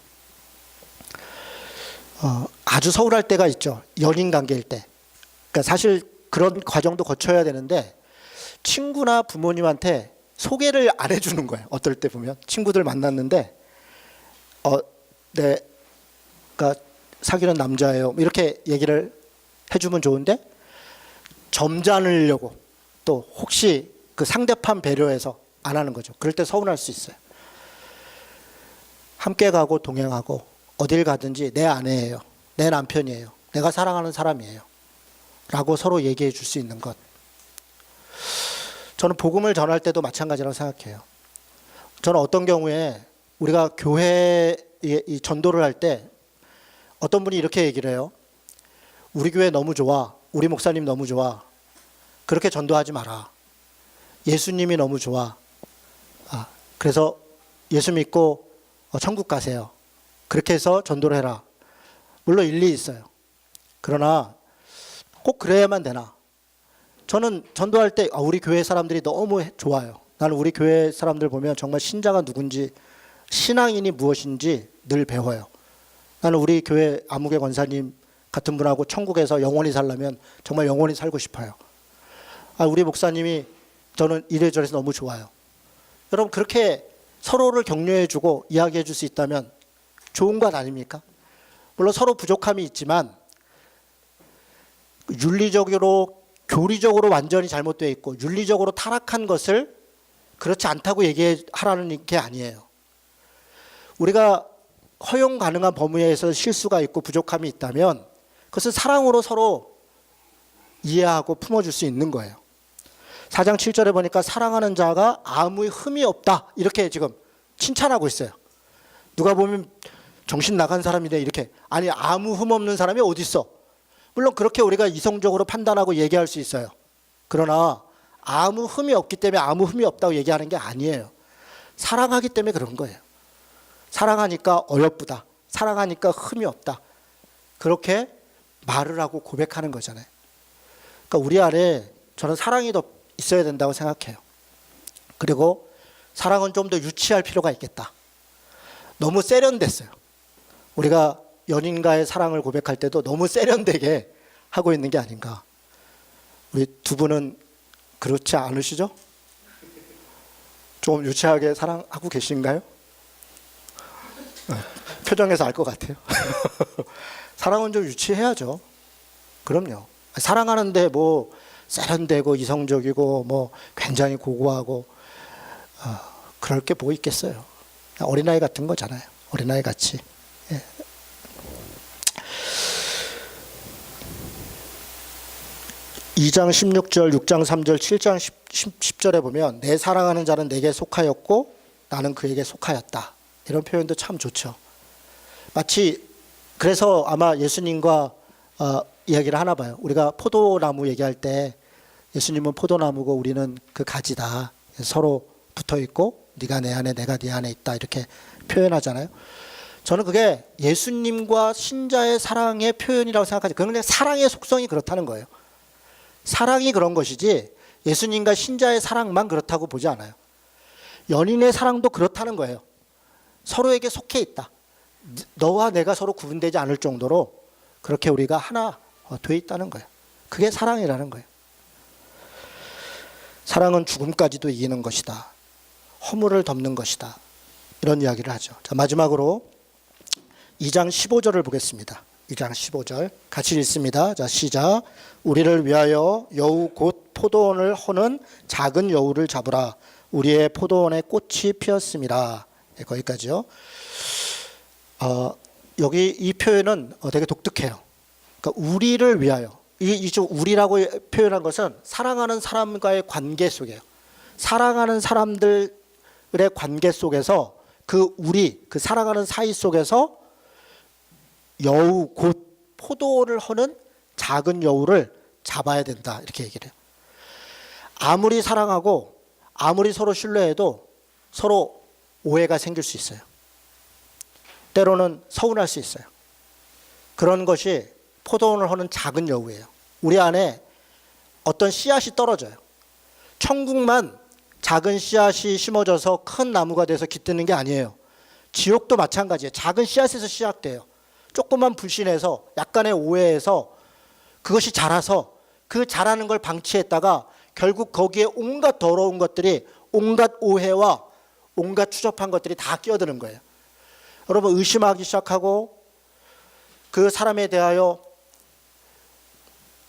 아주 서운할 때가 있죠. 연인 관계일 때. 그러니까 사실 그런 과정도 거쳐야 되는데 친구나 부모님한테 소개를 안 해주는 거예요. 어떨 때 보면 친구들 만났는데 내가 사귀는 남자예요. 이렇게 얘기를 해주면 좋은데 점잖으려고 또 혹시 그 상대편 배려해서 안 하는 거죠. 그럴 때 서운할 수 있어요. 함께 가고 동행하고 어딜 가든지 내 아내예요. 내 남편이에요. 내가 사랑하는 사람이에요. 라고 서로 얘기해 줄 수 있는 것. 저는 복음을 전할 때도 마찬가지라고 생각해요. 저는 어떤 경우에 우리가 교회에 이 전도를 할 때 어떤 분이 이렇게 얘기를 해요. 우리 교회 너무 좋아. 우리 목사님 너무 좋아. 그렇게 전도하지 마라. 예수님이 너무 좋아. 그래서 예수 믿고 천국 가세요. 그렇게 해서 전도를 해라. 물론 일리 있어요. 그러나 꼭 그래야만 되나? 저는 전도할 때 우리 교회 사람들이 너무 좋아요. 나는 우리 교회 사람들 보면 정말 신자가 누군지 신앙인이 무엇인지 늘 배워요. 나는 우리 교회 아무개 권사님 같은 분하고 천국에서 영원히 살려면 정말 영원히 살고 싶어요. 우리 목사님이 저는 이래저래서 너무 좋아요. 여러분 그렇게 서로를 격려해주고 이야기해줄 수 있다면 좋은 것 아닙니까? 물론 서로 부족함이 있지만 윤리적으로 교리적으로 완전히 잘못되어 있고 윤리적으로 타락한 것을 그렇지 않다고 얘기하라는 게 아니에요. 우리가 허용 가능한 범위에서 실수가 있고 부족함이 있다면 그것을 사랑으로 서로 이해하고 품어줄 수 있는 거예요. 4장 7절에 보니까 사랑하는 자가 아무 흠이 없다 이렇게 지금 칭찬하고 있어요. 누가 보면 정신 나간 사람이네 이렇게. 아니 아무 흠 없는 사람이 어디 있어. 물론 그렇게 우리가 이성적으로 판단하고 얘기할 수 있어요. 그러나 아무 흠이 없기 때문에 아무 흠이 없다고 얘기하는 게 아니에요. 사랑하기 때문에 그런 거예요. 사랑하니까 어여쁘다. 사랑하니까 흠이 없다. 그렇게 말을 하고 고백하는 거잖아요. 그러니까 우리 안에 저는 사랑이 더 있어야 된다고 생각해요. 그리고 사랑은 좀 더 유치할 필요가 있겠다. 너무 세련됐어요. 우리가 연인과의 사랑을 고백할 때도 너무 세련되게 하고 있는 게 아닌가. 우리 두 분은 그렇지 않으시죠? 좀 유치하게 사랑하고 계신가요? 표정에서 알 것 같아요. 사랑은 좀 유치해야죠. 그럼요. 사랑하는데 뭐 세련되고 이성적이고 뭐 굉장히 고고하고 그럴 게 뭐 있겠어요. 어린아이 같은 거잖아요. 어린아이 같이. 예. (2장 16절) (6장 3절) (7장 10절에) 보면 내 사랑하는 자는 내게 속하였고 나는 그에게 속하였다. 이런 표현도 참 좋죠. 마치 그래서 아마 예수님과 이야기를 하나 봐요. 우리가 포도나무 얘기할 때 예수님은 포도나무고 우리는 그 가지다. 서로 붙어 있고 네가 내 안에 내가 네 안에 있다. 이렇게 표현하잖아요. 저는 그게 예수님과 신자의 사랑의 표현이라고 생각하죠. 그런데 사랑의 속성이 그렇다는 거예요. 사랑이 그런 것이지 예수님과 신자의 사랑만 그렇다고 보지 않아요. 연인의 사랑도 그렇다는 거예요. 서로에게 속해 있다. 너와 내가 서로 구분되지 않을 정도로 그렇게 우리가 하나 돼 있다는 거예요. 그게 사랑이라는 거예요. 사랑은 죽음까지도 이기는 것이다. 허물을 덮는 것이다. 이런 이야기를 하죠. 자, 마지막으로 2장 15절을 보겠습니다. 2장 15절 같이 읽습니다. 자, 시작. 우리를 위하여 여우 곧 포도원을 허는 작은 여우를 잡으라. 우리의 포도원에 꽃이 피었습니다. 네, 거기까지요. 여기 이 표현은 되게 독특해요. 그러니까 우리를 위하여, 이쪽 우리라고 표현한 것은 사랑하는 사람과의 관계 속이에요. 사랑하는 사람들의 관계 속에서 그 우리, 그 사랑하는 사이 속에서 여우 곧 포도원을 허는 작은 여우를 잡아야 된다, 이렇게 얘기를 해요. 아무리 사랑하고 아무리 서로 신뢰해도 서로 오해가 생길 수 있어요. 때로는 서운할 수 있어요. 그런 것이 포도원을 허는 작은 여우예요. 우리 안에 어떤 씨앗이 떨어져요. 천국만 작은 씨앗이 심어져서 큰 나무가 돼서 깃드는 게 아니에요. 지옥도 마찬가지예요. 작은 씨앗에서 시작돼요. 조그만 불신에서, 약간의 오해에서 그것이 자라서 그 자라는 걸 방치했다가 결국 거기에 온갖 더러운 것들이, 온갖 오해와 온갖 추접한 것들이 다 끼어드는 거예요. 여러분, 의심하기 시작하고 그 사람에 대하여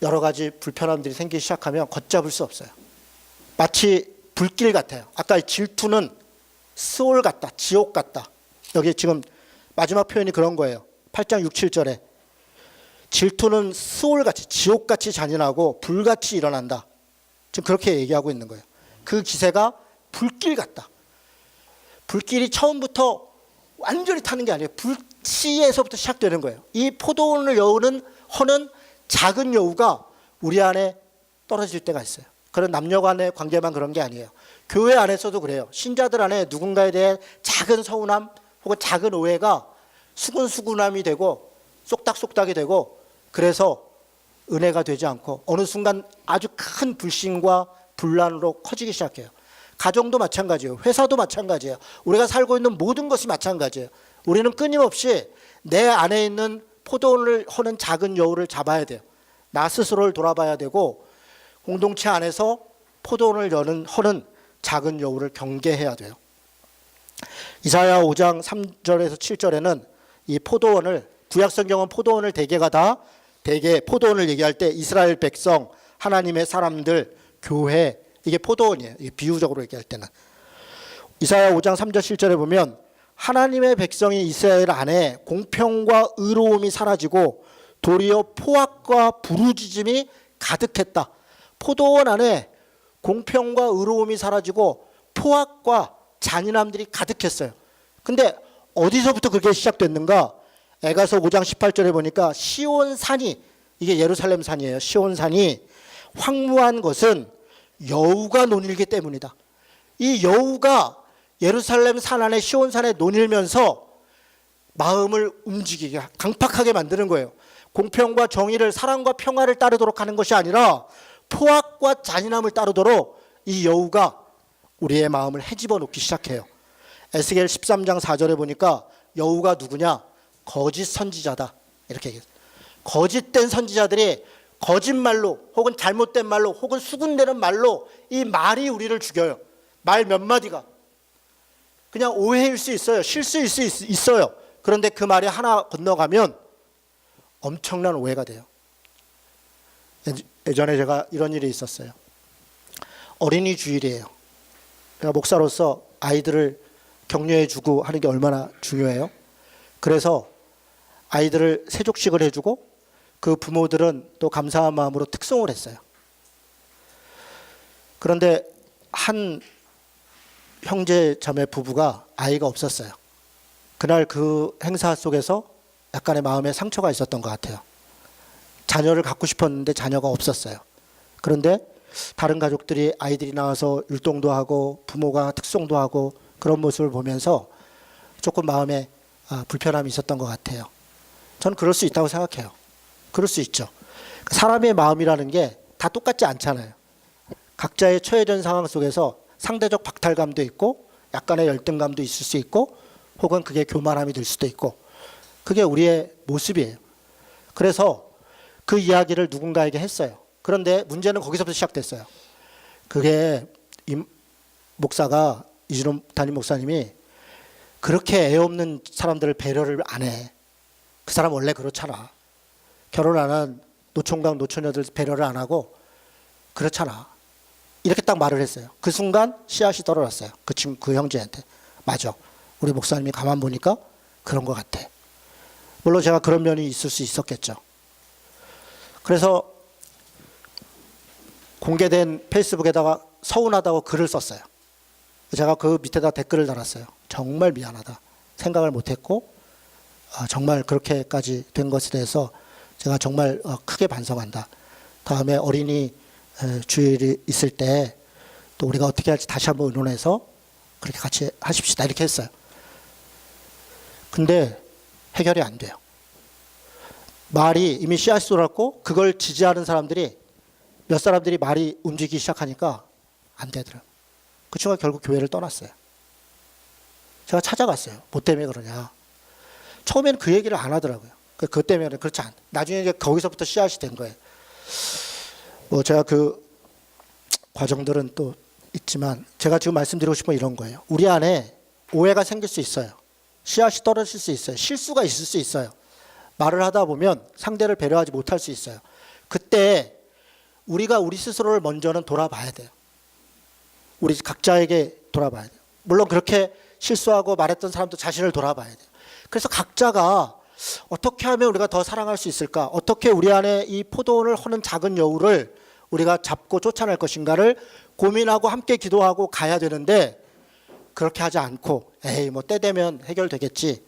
여러 가지 불편함들이 생기기 시작하면 걷잡을 수 없어요. 마치 불길 같아요. 아까 질투는 스올 같다, 지옥 같다. 여기 지금 마지막 표현이 그런 거예요. 8장 6, 7절에 질투는 스올같이, 지옥같이 잔인하고 불같이 일어난다. 지금 그렇게 얘기하고 있는 거예요. 그 기세가 불길 같다. 불길이 처음부터 완전히 타는 게 아니에요. 불치에서부터 시작되는 거예요. 이 포도원을 허는 작은 여우가 우리 안에 떨어질 때가 있어요. 그런 남녀 간의 관계만 그런 게 아니에요. 교회 안에서도 그래요. 신자들 안에 누군가에 대해 작은 서운함 혹은 작은 오해가 수근수근함이 되고 쏙닥쏙닥이 되고, 그래서 은혜가 되지 않고 어느 순간 아주 큰 불신과 분란으로 커지기 시작해요. 가정도 마찬가지예요. 회사도 마찬가지예요. 우리가 살고 있는 모든 것이 마찬가지예요. 우리는 끊임없이 내 안에 있는 포도원을 허는 작은 여우를 잡아야 돼요. 나 스스로를 돌아봐야 되고, 공동체 안에서 포도원을 허는 작은 여우를 경계해야 돼요. 이사야 5장 3절에서 7절에는 이 포도원을, 구약성경은 포도원을 대개 포도원을 얘기할 때 이스라엘 백성, 하나님의 사람들, 교회, 이게 포도원이에요. 이게 비유적으로 얘기할 때는. 이사야 5장 3절 7절에 보면 하나님의 백성이 이스라엘 안에 공평과 의로움이 사라지고 도리어 포악과 부르짖음이 가득했다. 포도원 안에 공평과 의로움이 사라지고 포악과 잔인함들이 가득했어요. 근데 어디서부터 그게 시작됐는가? 에가서 5장 18절에 보니까 시온산이, 이게 예루살렘 산이에요. 시온산이 황무한 것은 여우가 논일기 때문이다. 이 여우가 예루살렘 산 안에 시온산에 논일면서 마음을 움직이게, 강팍하게 만드는 거예요. 공평과 정의를, 사랑과 평화를 따르도록 하는 것이 아니라 포악과 잔인함을 따르도록 이 여우가 우리의 마음을 헤집어 놓기 시작해요. 에스겔 13장 4절에 보니까 여우가 누구냐? 거짓 선지자다, 이렇게 얘기해요. 거짓된 선지자들이 거짓말로 혹은 잘못된 말로 혹은 수군대는 말로, 이 말이 우리를 죽여요. 말 몇 마디가 그냥 오해일 수 있어요. 실수일 수 있어요. 그런데 그 말이 하나 건너가면 엄청난 오해가 돼요. 예전에 제가 이런 일이 있었어요. 어린이 주일이에요. 제가 목사로서 아이들을 격려해주고 하는 게 얼마나 중요해요. 그래서 아이들을 세족식을 해주고 그 부모들은 또 감사한 마음으로 특송을 했어요. 그런데 한 형제 자매 부부가 아이가 없었어요. 그날 그 행사 속에서 약간의 마음에 상처가 있었던 것 같아요. 자녀를 갖고 싶었는데 자녀가 없었어요. 그런데 다른 가족들이, 아이들이 나와서 율동도 하고 부모가 특송도 하고 그런 모습을 보면서 조금 마음에 불편함이 있었던 것 같아요. 저는 그럴 수 있다고 생각해요. 그럴 수 있죠. 사람의 마음이라는 게 다 똑같지 않잖아요. 각자의 처해진 상황 속에서 상대적 박탈감도 있고 약간의 열등감도 있을 수 있고 혹은 그게 교만함이 될 수도 있고, 그게 우리의 모습이에요. 그래서 그 이야기를 누군가에게 했어요. 그런데 문제는 거기서부터 시작됐어요. 그게 이 목사가, 이준호 담임 목사님이 그렇게 애 없는 사람들을 배려를 안 해. 그 사람 원래 그렇잖아. 결혼 안 한 노총각 노처녀들 배려를 안 하고 그렇잖아. 이렇게 딱 말을 했어요. 그 순간 씨앗이 떨어졌어요. 그 형제한테. 맞아. 우리 목사님이 가만 보니까 그런 것 같아. 물론 제가 그런 면이 있을 수 있었겠죠. 그래서 공개된 페이스북에다가 서운하다고 글을 썼어요. 제가 그 밑에다 댓글을 달았어요. 정말 미안하다. 생각을 못했고 정말 그렇게까지 된 것에 대해서 제가 정말 크게 반성한다. 다음에 어린이 주일이 있을 때 또 우리가 어떻게 할지 다시 한번 의논해서 그렇게 같이 하십시다. 이렇게 했어요. 근데 해결이 안 돼요. 말이 이미 씨앗이 돋았고 그걸 지지하는 사람들이 몇 사람들이 말이 움직이기 시작하니까 안 되더라고요. 그 친구가 결국 교회를 떠났어요. 제가 찾아갔어요. 뭐 때문에 그러냐. 처음에는 그 얘기를 안 하더라고요. 그 때문에 그렇지 않. 나중에 이제 거기서부터 씨앗이 된 거예요. 뭐 제가 그 과정들은 또 있지만 제가 지금 말씀드리고 싶은 건 이런 거예요. 우리 안에 오해가 생길 수 있어요. 씨앗이 떨어질 수 있어요. 실수가 있을 수 있어요. 말을 하다 보면 상대를 배려하지 못할 수 있어요. 그때 우리가 우리 스스로를 먼저는 돌아봐야 돼요. 우리 각자에게 돌아봐야 돼요. 물론 그렇게 실수하고 말했던 사람도 자신을 돌아봐야 돼요. 그래서 각자가 어떻게 하면 우리가 더 사랑할 수 있을까? 어떻게 우리 안에 이 포도원을 허는 작은 여우를 우리가 잡고 쫓아낼 것인가를 고민하고 함께 기도하고 가야 되는데 그렇게 하지 않고 에이 뭐 때 되면 해결되겠지.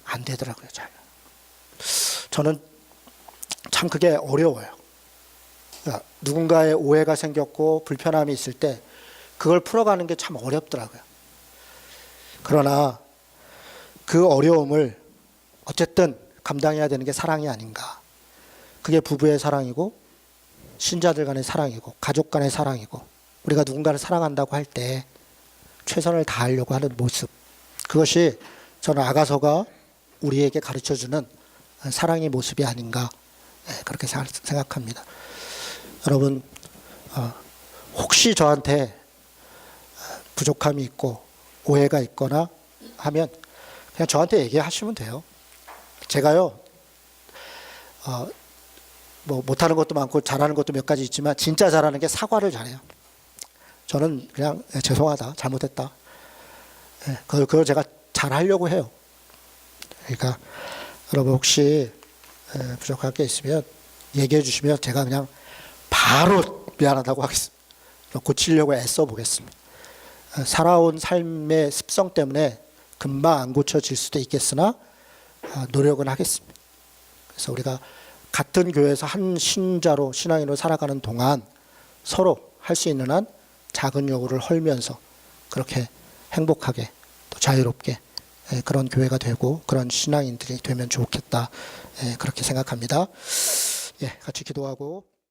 안 되더라고요. 잘. 저는 참 그게 어려워요. 그러니까 누군가의 오해가 생겼고 불편함이 있을 때 그걸 풀어가는 게 참 어렵더라고요. 그러나 그 어려움을 어쨌든 감당해야 되는 게 사랑이 아닌가. 그게 부부의 사랑이고 신자들 간의 사랑이고 가족 간의 사랑이고 우리가 누군가를 사랑한다고 할 때 최선을 다하려고 하는 모습. 그것이 저는 아가서가 우리에게 가르쳐주는 사랑의 모습이 아닌가 그렇게 생각합니다. 여러분 혹시 저한테 부족함이 있고 오해가 있거나 하면 그냥 저한테 얘기하시면 돼요. 제가요 뭐 못하는 것도 많고 잘하는 것도 몇 가지 있지만 진짜 잘하는 게 사과를 잘해요. 저는 그냥 죄송하다 잘못했다. 그걸 제가 잘하려고 해요. 그러니까 여러분 혹시 부족할 게 있으면 얘기해 주시면 제가 그냥 바로 미안하다고 하겠습니다. 고치려고 애써 보겠습니다. 살아온 삶의 습성 때문에 금방 안 고쳐질 수도 있겠으나 노력은 하겠습니다. 그래서 우리가 같은 교회에서 한 신자로 신앙인으로 살아가는 동안 서로 할 수 있는 한 작은 요구를 헐면서 그렇게 행복하게 또 자유롭게 그런 교회가 되고 그런 신앙인들이 되면 좋겠다 그렇게 생각합니다. 같이 기도하고